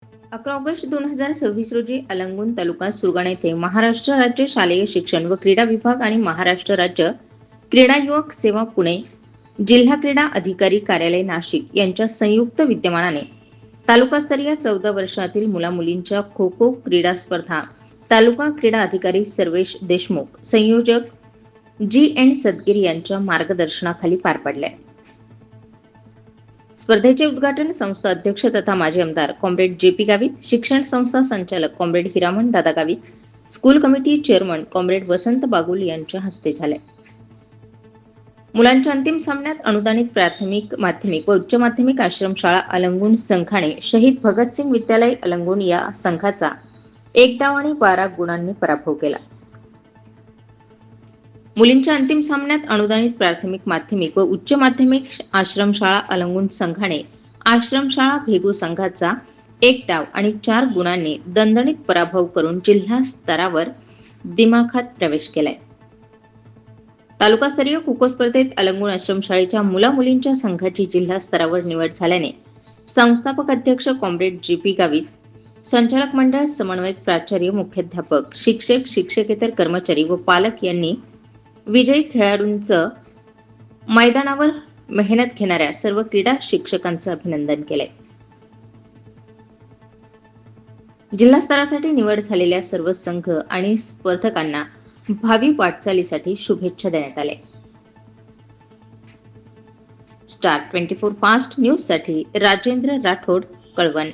11 August 2026 रोजी अलंगून तालुका सुरगाणा येथे महाराष्ट्र राज्य शालेय शिक्षण व क्रीडा विभाग आणि महाराष्ट्र राज्य क्रीडा युवक सेवा पुणे, जिल्हा क्रीडा अधिकारी कार्यालय नाशिक यांच्या संयुक्त विद्यमानाने तालुकास्तरीय 14 वर्षातील मुलामुलींच्या खो खो क्रीडा स्पर्धा तालुका क्रीडा अधिकारी सर्वेश देशमुख, संयोजक GN सदगीर यांच्या मार्गदर्शनाखाली पार पडल्या। स्पर्धेचे उद्घाटन संस्था अध्यक्ष तथा माजी आमदार कॉम्रेड JP गावित, शिक्षण संस्था संचालक comrade Hiraman Dada Gavit, school committee chairman comrade Vasant Bagul यांच्या हस्ते झाले। मुलांच्या अंतिम सामन्यात अनुदानित प्राथमिक, माध्यमिक व उच्च माध्यमिक आश्रमशाळा अलंगून संघाने शहीद भगतसिंग विद्यालय अलंगून या संघाचा 1 डाव आणि 12 गुणांनी पराभव केला। मुलींच्या अंतिम सामन्यात अनुदानित प्राथमिक, माध्यमिक व उच्च माध्यमिक आश्रमशाळा अलंगून संघाने आश्रमशाळा भेगू संघाचा 1 डाव आणि 4 गुणांनी दणदणीत पराभव करून जिल्हा स्तरावर दिमाखात प्रवेश केलाय। तालुकास्तरीय खो खो स्पर्धेत अलंगून आश्रमशाळेच्या मुला-मुलींच्या संघाची जिल्हा स्तरावर निवड झाल्याने संस्थापक अध्यक्ष कॉम्रेड JP गावित, संचालक मंडळ, समन्वयक, प्राचार्य, मुख्याध्यापक, शिक्षक, शिक्षकेतर कर्मचारी व पालक यांनी विजयी खेळाडूंचं मैदानावर मेहनत घेणाऱ्या सर्व क्रीडा शिक्षकांचं अभिनंदन केलंय। जिल्हा स्तरासाठी निवड झालेल्या सर्व संघ आणि स्पर्धकांना भावी वाटचालीसाठी शुभेच्छा देण्यात आल्या। स्टार 24 फास्ट न्यूज साठी राजेंद्र राठोड, कळवण।